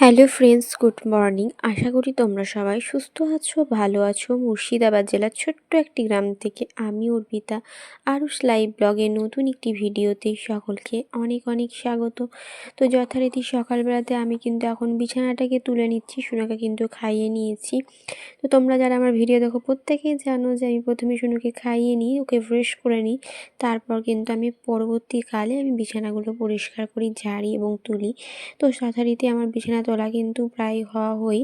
Hello friends, good morning. আশা করি তোমরা সবাই সুস্থ আছো, ভালো আছো। মুর্শিদাবাদ জেলার ছোট্ট একটি গ্রাম থেকে আমি অর্পিতা আরুষ লাইভ ব্লগে নতুন একটি ভিডিওতে সকলকে অনেক অনেক স্বাগত। তো যথারীতি সকালবেলাতে আমি কিন্তু এখন বিছানাটাকে তুলে নিচ্ছি, সোনাকে কিন্তু খাইয়ে নিয়েছি। তো তোমরা যারা আমার ভিডিও দেখো প্রত্যেকেই জানো যে আমি প্রথমে সোনুকে খাইয়ে নিই, ওকে ফ্রেশ করে নিই। তারপর কিন্তু আমি পরবর্তীকালে বিছানাগুলো পরিষ্কার করি, ঝাড়ি এবং তুলি। তো যথারীতি আমার বিছানা তোলা কিন্তু প্রায় হওয়া হই।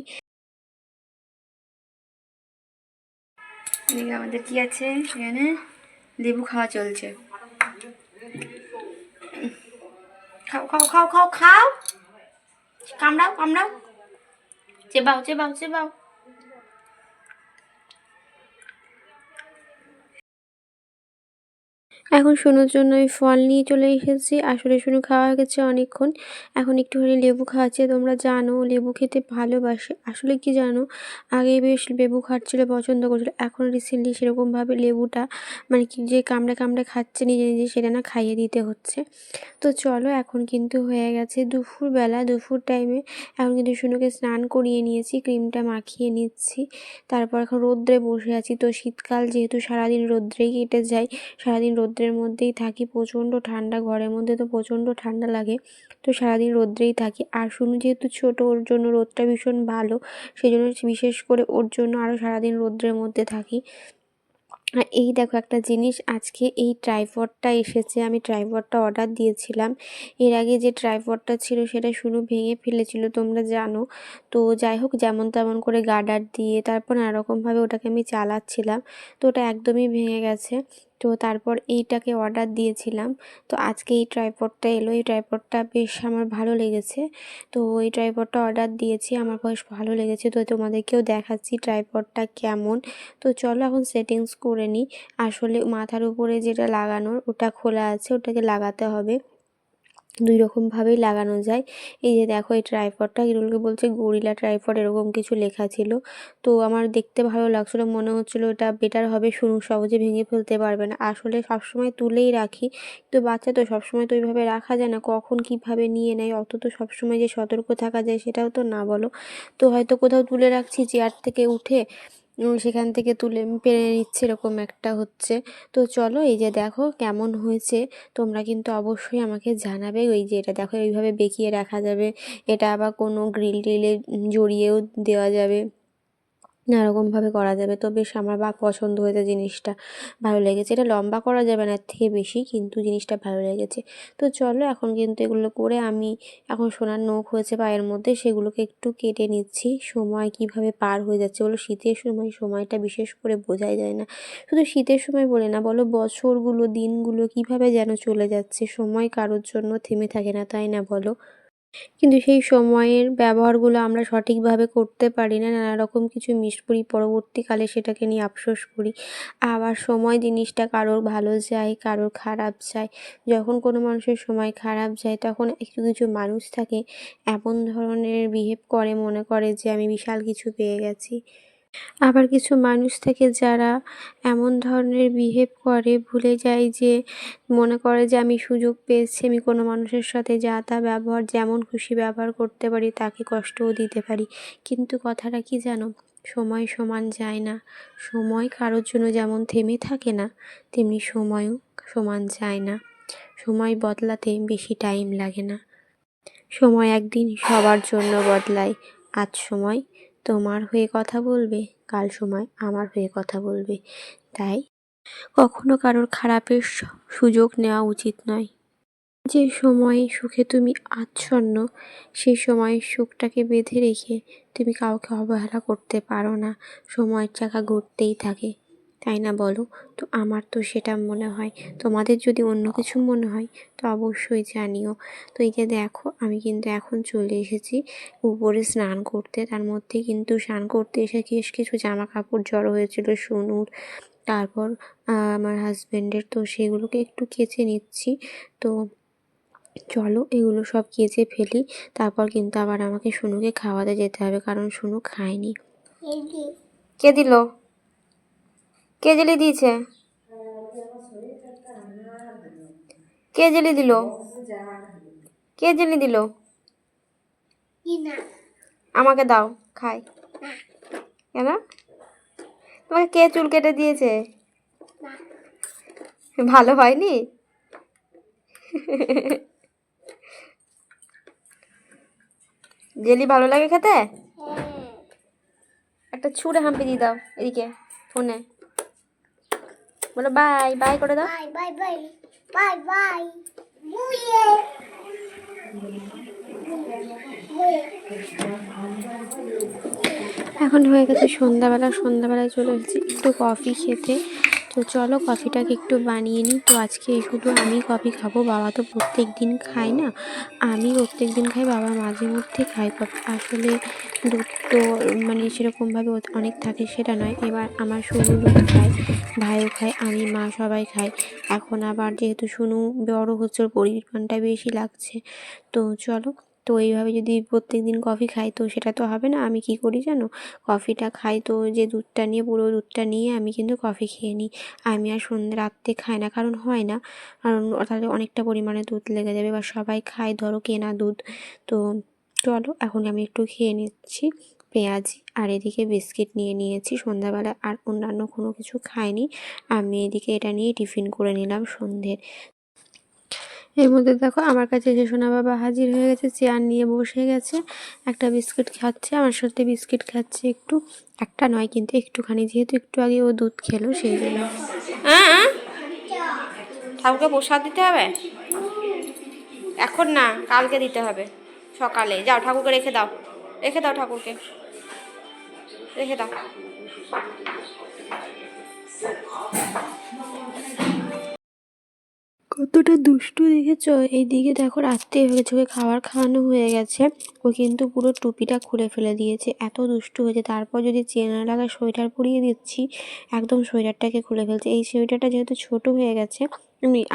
এদিকে আমাদের কি আছে, সেখানে লেবু খাওয়া চলছে। খাও খাও খাও খাও খাও, কামড়াও কামড়াও, চেবাও চেবাও চেবাও। এখন সোনুর জন্য ওই ফল নিয়ে চলে এসেছি। আসলে সোনু খাওয়া হয়ে গেছে অনেকক্ষণ, এখন একটুখানি লেবু খাওয়াচ্ছে। তোমরা জানো লেবু খেতে ভালোবাসে। আসলে কি জানো, আগে বেশ লেবু খাচ্ছিল, পছন্দ করছিল। এখন রিসেন্টলি সেরকমভাবে লেবুটা মানে কি যে কামড়ে কামড়ে খাচ্ছে নিজে নিজে, সেটা না খাইয়ে দিতে হচ্ছে। তো চলো, এখন কিন্তু হয়ে গেছে দুপুরবেলা, দুপুর টাইমে এখন কিন্তু সোনুকে স্নান করিয়ে নিয়েছি, ক্রিমটা মাখিয়ে নিচ্ছি। তারপর এখন রোদ্রে বসে আছি। তো শীতকাল যেহেতু সারাদিন রোদ্রেই কেটে যায়, সারাদিন রোদ্রের মধ্যেই থাকি, প্রচণ্ড ঠান্ডা, ঘরের মধ্যে তো প্রচণ্ড ঠান্ডা লাগে। তো সারাদিন রোদ্রেই থাকি। আর সোনু যেহেতু ছোটো, ওর জন্য রোদটা ভীষণ ভালো, সেই জন্য বিশেষ করে ওর জন্য আরও সারাদিন রোদ্রের মধ্যে থাকি। আর এই দেখো একটা জিনিস, আজকে এই ট্রাইপডটা এসেছে। আমি ট্রাইপডটা অর্ডার দিয়েছিলাম। এর আগে যে ট্রাইপডটা ছিল সেটা সোনু ভেঙে ফেলেছিল, তোমরা জানো। তো যাই হোক, যেমন তেমন করে গার্ডার দিয়ে তারপর নানারকমভাবে ওটাকে আমি চালাচ্ছিলাম। তো ওটা একদমই ভেঙে গেছে। তো তারপর এইটাকে অর্ডার দিয়েছিলাম। তো আজকে এই ট্রাইপডটা এলো। এই ট্রাইপডটা বেশ আমার ভালো লেগেছে। তো এই ট্রাইপডটা অর্ডার দিয়েছি, আমার বেশ ভালো লেগেছে। তো তোমাদেরকেও দেখাচ্ছি ট্রাইপডটা কেমন। তো চলো এখন সেটিংস করে নিই। আসলে মাথার উপরে যেটা লাগানোর ওটা খোলা আছে, ওটাকে লাগাতে হবে। দুই রকমভাবেই লাগানো যায়। এই যে দেখো, এই ট্রাইপডটা এগুলোকে বলছে গরিলা ট্রাইপড, এরকম কিছু লেখা ছিল। তো আমার দেখতে ভালো লাগছিলো, মনে হচ্ছিলো এটা বেটার হবে, শুরু সহজে ভেঙে ফেলতে পারবে না। আসলে সবসময় তুলেই রাখি, তো বাচ্চা তো সবসময় তো ওইভাবে রাখা যায় না, কখন কিভাবে নিয়ে নেয়, অত তো সবসময় যে সতর্ক থাকা যায় সেটাও তো না, বলো। তো হয়তো কোথাও তুলে রাখছি, চেয়ার থেকে উঠে সেখান থেকে তুলে পেরে নিচ্ছে, এরকম একটা হচ্ছে। তো চলো, এই যে দেখো কেমন হয়েছে, তোমরা কিন্তু অবশ্যই আমাকে জানাবে। ওই যে এটা দেখো, এইভাবে বেঁকিয়ে রাখা যাবে, এটা আবার কোনো গ্রিল টিলে জড়িয়েও দেওয়া যাবে, নানারকমভাবে করা যাবে। তো বেশ আমার পছন্দ হয়েছে জিনিসটা, ভালো লেগেছে। এটা লম্বা করা যাবে না, এর থেকে বেশি, কিন্তু জিনিসটা ভালো লেগেছে। তো চলো, এখন কিন্তু এগুলো করে আমি এখন সোনার নখ হয়েছে পায়ের মধ্যে, সেগুলোকে একটু কেটে নিচ্ছি। সময় কিভাবে পার হয়ে যাচ্ছে বলো, শীতের সময় সময়টা বিশেষ করে বোঝাই যায় না। শুধু শীতের সময় বলে না, বলো বছরগুলো, দিনগুলো কিভাবে যেন চলে যাচ্ছে, সময় কারোর জন্য থেমে থাকে না, তাই না বলো। কিন্তু সেই সময়ের ব্যবহারগুলো আমরা সঠিকভাবে করতে পারি না, নানা রকম কিছু মিস করি, পরবর্তীকালে সেটাকে নিয়ে আফসোস করি। আবার সময় জিনিসটা কারোর ভালো যায়, কারোর খারাপ যায়। যখন কোনো মানুষের সময় খারাপ যায়, তখন কিছু কিছু মানুষ থাকে এমন ধরনের বিহেভ করে, মনে করে যে আমি বিশাল কিছু পেয়ে গেছি। আবার কিছু মানুষ থাকে যারা এমন ধরনের বিহেভ করে, ভুলে যায় যে, মনে করে যে আমি সুযোগ পেয়েছি, আমি কোনো মানুষের সাথে যা তা ব্যবহার, যেমন খুশি ব্যবহার করতে পারি, তাকে কষ্টও দিতে পারি। কিন্তু কথাটা কি জানো, সময় সমান যায় না। সময় কারোর জন্য যেমন থেমে থাকে না, তেমনি সময়ও সমান যায় না। সময় বদলাতে বেশি টাইম লাগে না। সময় একদিন সবার জন্য বদলায়। আজ সময় তোমার হয়ে কথা বলবে, কাল সময় আমার হয়ে কথা বলবে। তাই কখনো কারোর খারাপের সুযোগ নেওয়া উচিত নয়। যে সময়ে সুখে তুমি আচ্ছন্ন, সেই সময়ের সুখটাকে বেঁধে রেখে তুমি কাউকে অবহেলা করতে পারো না। সময়ের চাকা ঘুরতেই থাকে, তাই না বলো। তো আমার তো সেটা মনে হয়। তোমাদের যদি অন্য কিছু মনে হয় তো অবশ্যই জানিও। তো এই যে দেখো, আমি কিন্তু এখন চলে এসেছি উপরে স্নান করতে। তার মধ্যে কিন্তু স্নান করতে এসে বেশ কিছু জামা কাপড় জড়ো হয়েছিল সোনুর, তারপর আমার হাজব্যান্ডের। তো সেগুলোকে একটু কেচে নিচ্ছি। তো চলো, এগুলো সব কেচে ফেলি, তারপর কিন্তু আবার আমাকে সোনুকে খাওয়াতে যেতে হবে, কারণ সোনু খায়নি। কে দিল? কে জেলি দিয়েছে? কে জেলি দিল? কে জেলি দিল? আমাকে দাও খাই। কেন? তোমাকে কে চুল কেটে দিয়েছে? ভালো হয়নি? জেলি ভালো লাগে খেতে? একটা ছুঁড়ে হাম্পি দিয়ে দাও এদিকে ফোনে, বলো বাই বাই করে দাও। Bye bye bye bye bye. এখন হয়ে গেছে সন্ধ্যাবেলায় চলে এসেছি একটু কফি খেতে। তো চলো কফিটাকে একটু বানিয়ে নিই। তো আজকে শুধু আমি কফি খাবো, বাবা তো প্রত্যেক দিন খায় না, আমি প্রত্যেক দিন খাই, বাবা মাঝে মধ্যে খায় কফি। আসলে দুধ তো মানে সেরকমভাবে অনেক থাকে সেটা নয়, এবার আমার শুধু দুধ খায়, ভাইও খায়, আমি মা সবাই খাই। এখন আবার যেহেতু শুনু বড় হচ্ছে, ওর পরিমাণটা বেশি লাগছে। তো চলো, তো এইভাবে যদি প্রত্যেক দিন কফি খাই তো সেটা তো হবে না। আমি কি করি জানো, কফিটা খাই তো যে দুধটা নিয়ে, পুরো দুধটা নিয়ে আমি কিন্তু কফি খেয়ে নিই। আমি আর সন্ধ্যে রাত্রে খাই না, কারণ হয় না, কারণ তাহলে অনেকটা পরিমাণে দুধ লেগে যাবে, বা সবাই খায় ধরো কেনা দুধ। তো চলো এখন আমি একটু খেয়ে নিচ্ছি পেঁয়াজি, আর এদিকে বিস্কিট নিয়ে নিয়েছি সন্ধ্যাবেলা, আর অন্যান্য কোনো কিছু খাইনি। আমি এদিকে এটা নিয়ে টিফিন করে নিলাম সন্ধ্যের। এর মধ্যে দেখো আমার কাছে যে সোনা বাবা হাজির হয়ে গেছে, চেয়ার নিয়ে বসে গেছে, একটা বিস্কিট খাচ্ছে, আমার সাথে বিস্কিট খাচ্ছে একটু, একটা নয় কিন্তু একটুখানি, যেহেতু একটু আগে ও দুধ খেলো সেই জন্য। ঠাকুরকে প্রসাদ দিতে হবে? এখন না, কালকে দিতে হবে সকালে। যাও ঠাকুরকে রেখে দাও, রেখে দাও, ঠাকুরকে রেখে দাও। কতটা দুষ্টু দেখেছো? এইদিকে দেখো রাত্রে হয়ে গেছে, ওকে খাওয়ানো হয়ে গেছে, ও কিন্তু পুরো টুপিটা খুলে ফেলে দিয়েছে, এত দুষ্টু হয়েছে। তারপর যদি চেনা লাগা সোয়েটার পরিয়ে দিচ্ছি, একদম সোয়েটারটাকে খুলে ফেলছে। এই সোয়েটারটা যেহেতু ছোট হয়ে গেছে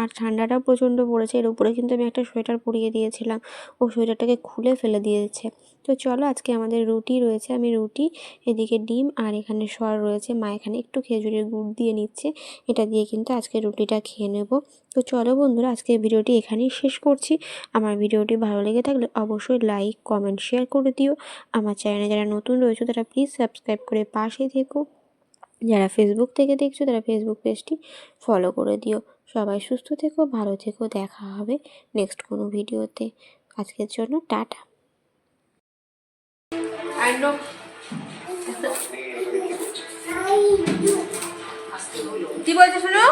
আর ঠান্ডাটাও প্রচণ্ড পড়েছে, এর উপরে কিন্তু আমি একটা সোয়েটার পরিয়ে দিয়েছিলাম, ও সোয়েটারটাকে খুলে ফেলে দিয়েছে। তো চলো আজকে আমাদের রুটি রয়েছে, আমি রুটি, এদিকে ডিম, আর এখানে সর রয়েছে, মা এখানে একটু খেজুরের গুড় দিয়ে নিচ্ছে, এটা দিয়ে কিন্তু আজকে রুটিটা খেয়ে নেবো। তো চলো বন্ধুরা, আজকের ভিডিওটি এখানেই শেষ করছি। আমার ভিডিওটি ভালো লেগে থাকলে অবশ্যই লাইক কমেন্ট শেয়ার করে দিও। আমার চ্যানেলে যারা নতুন রয়েছে তারা প্লিজ সাবস্ক্রাইব করে পাশে থেকো। যারা ফেসবুক থেকে দেখছো তারা ফেসবুক পেজটি ফলো করে দিও। সবাই সুস্থ থেকো, ভালো থেকো, দেখা হবে নেক্সট কোনো ভিডিওতে। আজকের জন্য টাটা। কি বলছো শোনো?